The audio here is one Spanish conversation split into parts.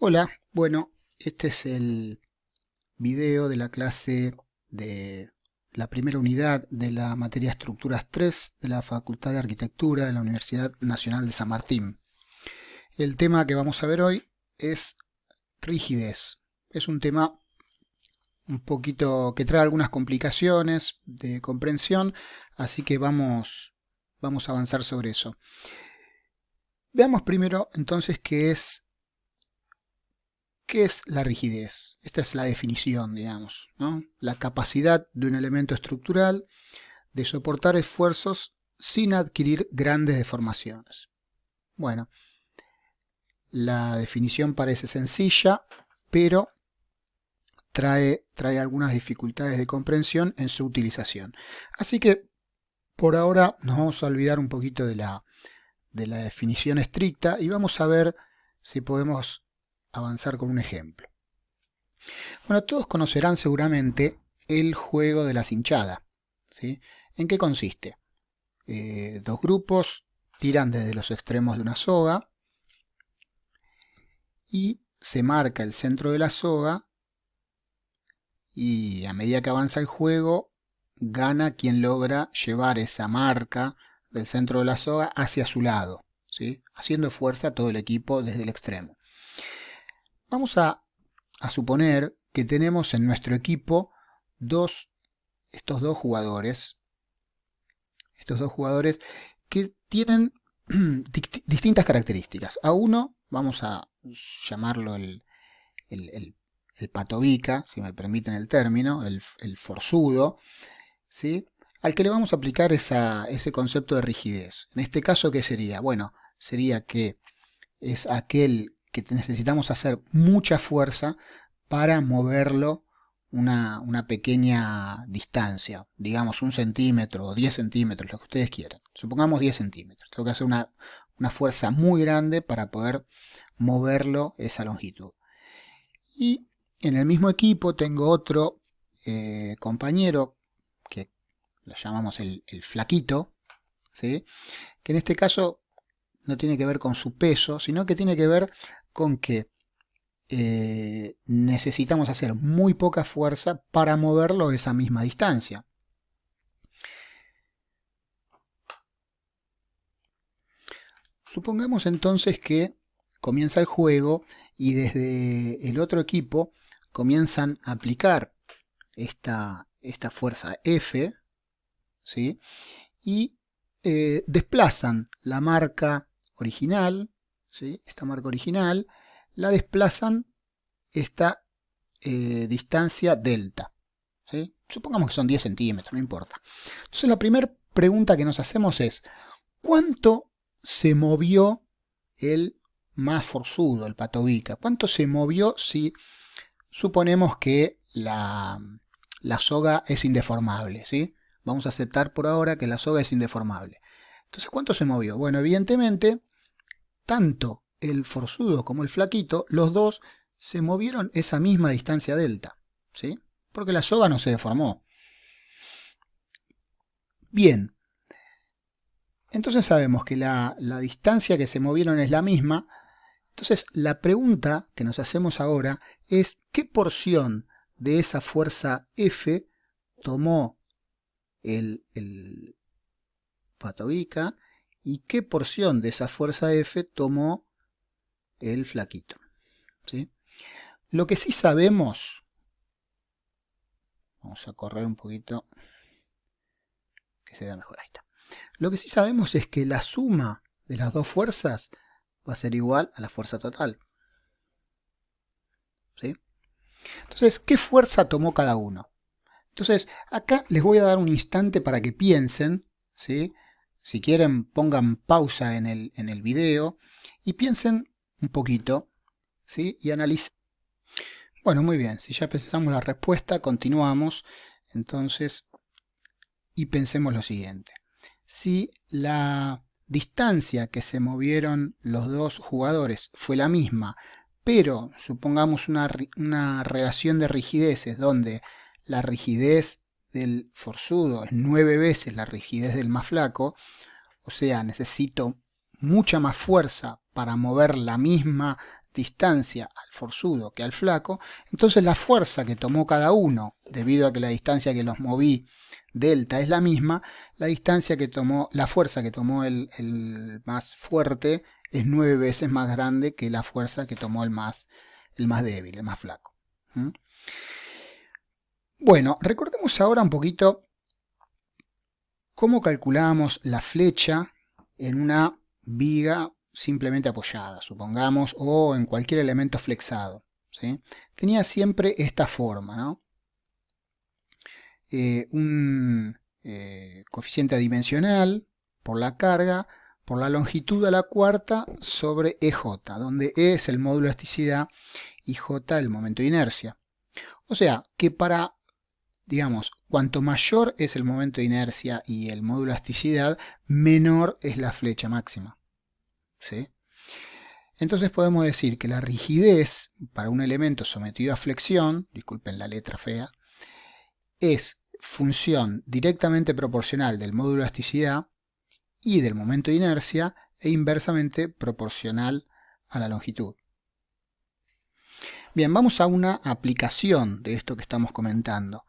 Hola, bueno, este es el video de la clase de la primera unidad de la materia Estructuras 3 de la Facultad de Arquitectura de la Universidad Nacional de San Martín. El tema que vamos a ver hoy es rigidez. Es un tema un poquito que trae algunas complicaciones de comprensión, así que vamos a avanzar sobre eso. Veamos primero entonces ¿qué es la rigidez? Esta es la definición, digamos, ¿no? La capacidad de un elemento estructural de soportar esfuerzos sin adquirir grandes deformaciones. Bueno, la definición parece sencilla, pero trae algunas dificultades de comprensión en su utilización. Así que por ahora nos vamos a olvidar un poquito de la definición estricta y vamos a ver si podemos avanzar con un ejemplo. Bueno, todos conocerán seguramente el juego de la cinchada, ¿sí? ¿En qué consiste? Dos grupos tiran desde los extremos de una soga y se marca el centro de la soga y a medida que avanza el juego gana quien logra llevar esa marca del centro de la soga hacia su lado, ¿sí? Haciendo fuerza a todo el equipo desde el extremo. Vamos a suponer que tenemos en nuestro equipo estos dos jugadores que tienen distintas características. A uno vamos a llamarlo el patobica, si me permiten el término, el forzudo, ¿sí? Al que le vamos a aplicar ese concepto de rigidez. En este caso, ¿qué sería? Bueno, sería que es aquel que necesitamos hacer mucha fuerza para moverlo una pequeña distancia, digamos 1 centímetro o 10 centímetros, lo que ustedes quieran. Supongamos 10 centímetros. Tengo que hacer una fuerza muy grande para poder moverlo esa longitud. Y en el mismo equipo tengo otro compañero que lo llamamos el flaquito, ¿sí? Que en este caso no tiene que ver con su peso, sino que tiene que ver con que necesitamos hacer muy poca fuerza para moverlo esa misma distancia. Supongamos entonces que comienza el juego y desde el otro equipo comienzan a aplicar esta fuerza F, ¿sí? Y desplazan la marca original, ¿sí? Esta marca original la desplazan esta distancia delta, ¿sí? Supongamos que son 10 centímetros, no importa. Entonces la primera pregunta que nos hacemos es, ¿cuánto se movió el más forzudo, el patobica? ¿Cuánto se movió si suponemos que la soga es indeformable, ¿sí? Vamos a aceptar por ahora que la soga es indeformable. Entonces, ¿cuánto se movió? Bueno, evidentemente, tanto el forzudo como el flaquito, los dos se movieron esa misma distancia delta, ¿sí? Porque la soga no se deformó. Bien, entonces sabemos que la distancia que se movieron es la misma. Entonces, la pregunta que nos hacemos ahora es ¿qué porción de esa fuerza F tomó el patobica y qué porción de esa fuerza F tomó el flaquito? ¿Sí? Lo que sí sabemos, vamos a correr un poquito, que se vea mejor, ahí está. Lo que sí sabemos es que la suma de las dos fuerzas va a ser igual a la fuerza total. ¿Sí? Entonces, ¿qué fuerza tomó cada uno? Entonces, acá les voy a dar un instante para que piensen, ¿sí? Si quieren, pongan pausa en el video y piensen un poquito, ¿sí? Y analicen. Bueno, muy bien, si ya pensamos la respuesta, continuamos. Entonces, y pensemos lo siguiente. Si la distancia que se movieron los dos jugadores fue la misma, pero supongamos una relación de rigideces donde la rigidez del forzudo es 9 veces la rigidez del más flaco, o sea, necesito mucha más fuerza para mover la misma distancia al forzudo que al flaco, entonces la fuerza que tomó cada uno, debido a que la distancia que los moví delta es la misma, la fuerza que tomó el más fuerte es 9 veces más grande que la fuerza que tomó el más débil, el más flaco. Bueno, recordemos ahora un poquito cómo calculamos la flecha en una viga simplemente apoyada, supongamos, o en cualquier elemento flexado, ¿sí? Tenía siempre esta forma, ¿no? Un coeficiente adimensional por la carga, por la longitud a la cuarta sobre EJ, donde E es el módulo de elasticidad y J el momento de inercia. O sea, que para, digamos, cuanto mayor es el momento de inercia y el módulo de elasticidad, menor es la flecha máxima. ¿Sí? Entonces podemos decir que la rigidez para un elemento sometido a flexión, disculpen la letra fea, es función directamente proporcional del módulo de elasticidad y del momento de inercia e inversamente proporcional a la longitud. Bien, vamos a una aplicación de esto que estamos comentando.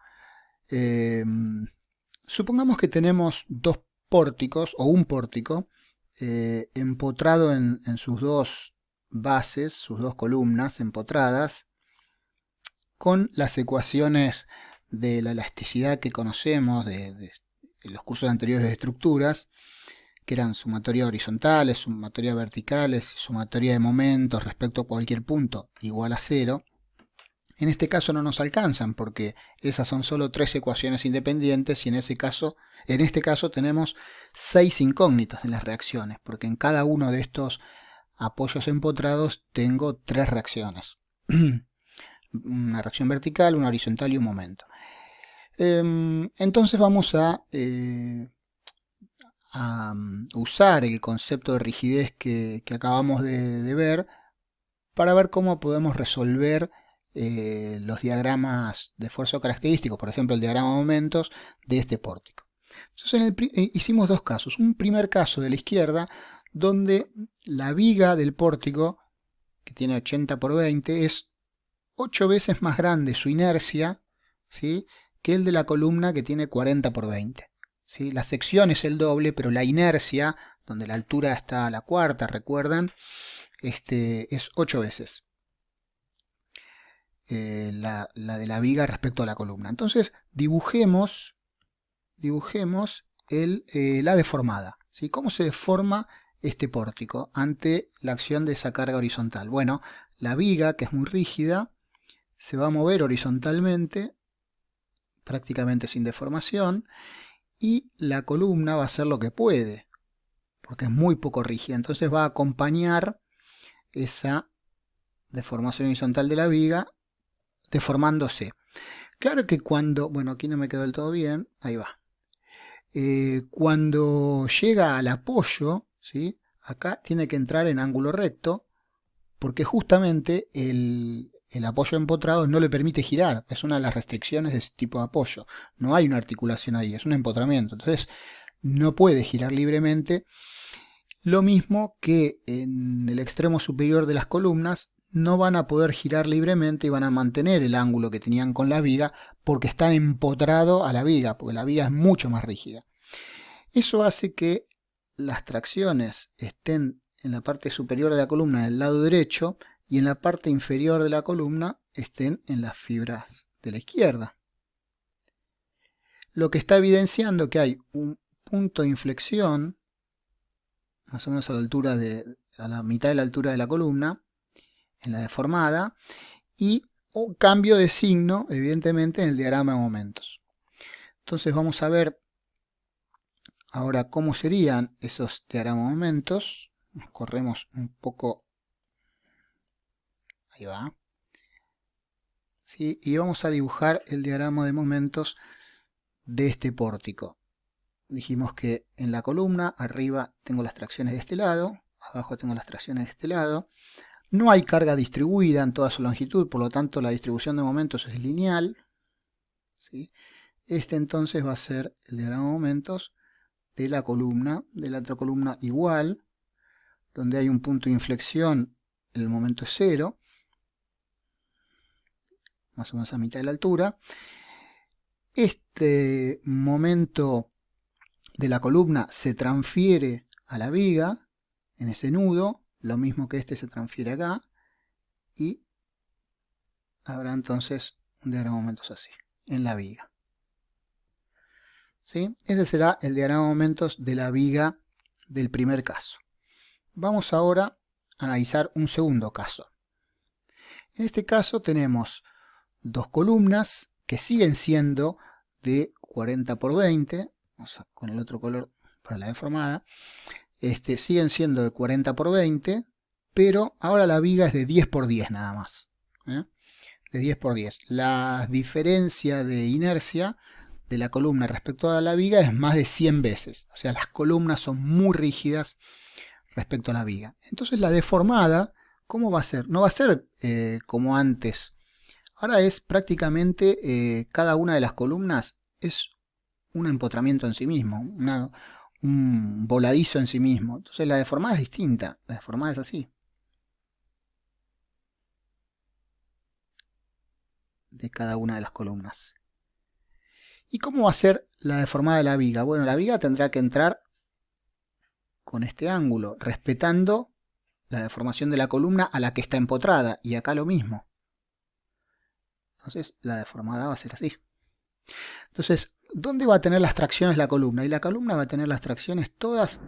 Supongamos que tenemos dos pórticos o un pórtico empotrado en sus dos bases, sus dos columnas empotradas, con las ecuaciones de la elasticidad que conocemos de los cursos anteriores de estructuras, que eran sumatoria horizontales, sumatoria verticales y sumatoria de momentos respecto a cualquier punto igual a 0. En este caso no nos alcanzan porque esas son solo 3 ecuaciones independientes y en este caso tenemos 6 incógnitas en las reacciones, porque en cada uno de estos apoyos empotrados tengo 3 reacciones. Una reacción vertical, una horizontal y un momento. Entonces vamos a usar el concepto de rigidez que acabamos de ver para ver cómo podemos resolver los diagramas de fuerza o característicos, por ejemplo el diagrama de momentos de este pórtico. Entonces hicimos dos casos. Un primer caso de la izquierda, donde la viga del pórtico, que tiene 80 por 20, es 8 veces más grande su inercia, ¿sí?, que el de la columna, que tiene 40 por 20. ¿Sí? La sección es el doble, pero la inercia, donde la altura está a la cuarta, recuerdan, es 8 veces la de la viga respecto a la columna. Entonces dibujemos la deformada. ¿Sí? ¿Cómo se deforma este pórtico ante la acción de esa carga horizontal? Bueno, la viga, que es muy rígida, se va a mover horizontalmente, prácticamente sin deformación, y la columna va a hacer lo que puede, porque es muy poco rígida. Entonces va a acompañar esa deformación horizontal de la viga, deformándose. Claro que cuando, bueno, aquí no me quedó del todo bien, ahí va. Cuando llega al apoyo, ¿sí?, acá tiene que entrar en ángulo recto, porque justamente el apoyo empotrado no le permite girar. Es una de las restricciones de ese tipo de apoyo. No hay una articulación ahí, es un empotramiento. Entonces no puede girar libremente. Lo mismo que en el extremo superior de las columnas no van a poder girar libremente y van a mantener el ángulo que tenían con la viga porque está empotrado a la viga, porque la viga es mucho más rígida. Eso hace que las tracciones estén en la parte superior de la columna del lado derecho y en la parte inferior de la columna estén en las fibras de la izquierda. Lo que está evidenciando que hay un punto de inflexión, más o menos a la mitad de la altura de la columna, en la deformada, y un cambio de signo, evidentemente, en el diagrama de momentos. Entonces vamos a ver ahora cómo serían esos diagramas de momentos. Corremos un poco, ahí va, ¿sí? Y vamos a dibujar el diagrama de momentos de este pórtico. Dijimos que en la columna arriba tengo las tracciones de este lado, abajo tengo las tracciones de este lado. No hay carga distribuida en toda su longitud, por lo tanto la distribución de momentos es lineal, ¿sí? Este entonces va a ser el diagrama de momentos de la otra columna igual, donde hay un punto de inflexión el momento es 0, más o menos a mitad de la altura. Este momento de la columna se transfiere a la viga en ese nudo, lo mismo que este se transfiere acá, y habrá entonces un diagrama de momentos así, en la viga. ¿Sí? Ese será el diagrama de momentos de la viga del primer caso. Vamos ahora a analizar un segundo caso. En este caso tenemos dos columnas que siguen siendo de 40 por 20, vamos a, con el otro color para la deformada, siguen siendo de 40 por 20, pero ahora la viga es de 10 por 10 nada más. De 10 por 10. La diferencia de inercia de la columna respecto a la viga es más de 100 veces. O sea, las columnas son muy rígidas respecto a la viga. Entonces la deformada, ¿cómo va a ser? No va a ser como antes. Ahora es prácticamente cada una de las columnas es un empotramiento en sí mismo, un voladizo en sí mismo. Entonces la deformada es distinta, la deformada es así. De cada una de las columnas. ¿Y cómo va a ser la deformada de la viga? Bueno, la viga tendrá que entrar con este ángulo, respetando la deformación de la columna a la que está empotrada, y acá lo mismo. Entonces la deformada va a ser así. Entonces, ¿dónde va a tener las tracciones la columna? Y la columna va a tener las tracciones todas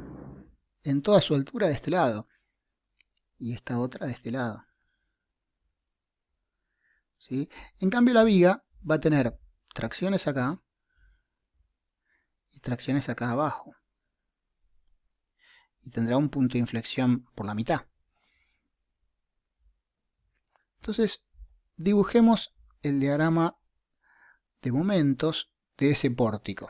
en toda su altura de este lado. Y esta otra de este lado. ¿Sí? En cambio la viga va a tener tracciones acá y tracciones acá abajo. Y tendrá un punto de inflexión por la mitad. Entonces, dibujemos el diagrama de momentos de ese pórtico.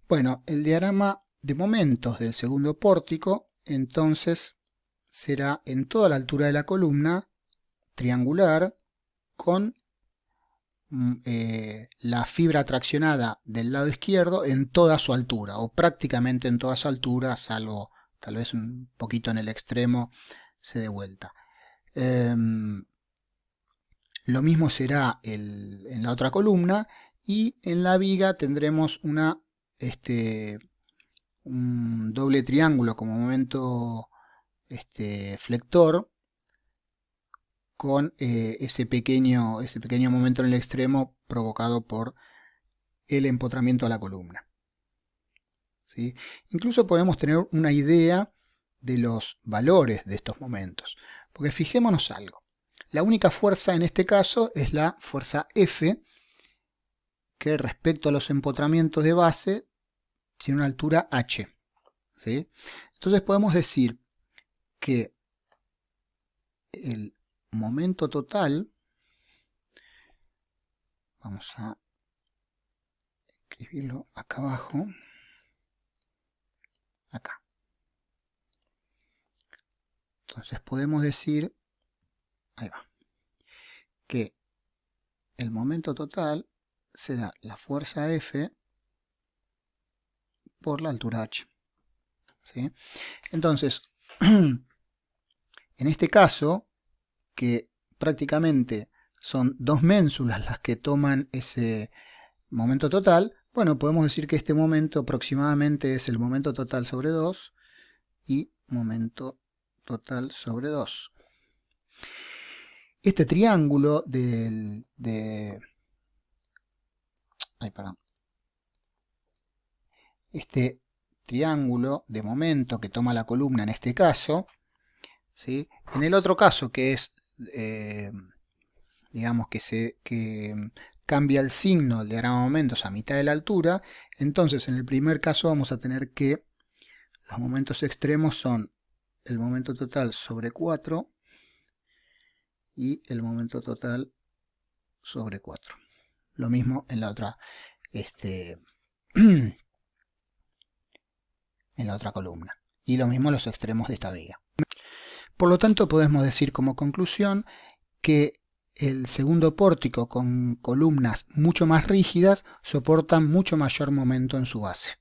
Bueno, el diagrama de momentos del segundo pórtico, entonces, será en toda la altura de la columna, triangular, con la fibra traccionada del lado izquierdo en toda su altura, o prácticamente en toda su altura, salvo tal vez un poquito en el extremo se dé vuelta. Lo mismo será en la otra columna, y en la viga tendremos un doble triángulo como momento flector, con ese pequeño momento en el extremo provocado por el empotramiento a la columna. ¿Sí? Incluso podemos tener una idea de los valores de estos momentos, porque fijémonos algo. La única fuerza en este caso es la fuerza F, que respecto a los empotramientos de base tiene una altura h. ¿Sí? Entonces podemos decir que el momento total, vamos a escribirlo acá abajo, acá. Entonces podemos decir, ahí va, que el momento total será la fuerza F por la altura h. ¿Sí? Entonces, en este caso, que prácticamente son dos ménsulas las que toman ese momento total, bueno, podemos decir que este momento aproximadamente es el momento total sobre 2 y momento total sobre 2. Este triángulo este triángulo de momento que toma la columna en este caso, ¿sí? En el otro caso, que es digamos que cambia el signo del diagrama de momentos a mitad de la altura, entonces en el primer caso vamos a tener que los momentos extremos son el momento total sobre 4 y el momento total sobre 4. Lo mismo en la otra en la otra columna. Y lo mismo en los extremos de esta viga. Por lo tanto, podemos decir como conclusión que el segundo pórtico con columnas mucho más rígidas soportan mucho mayor momento en su base.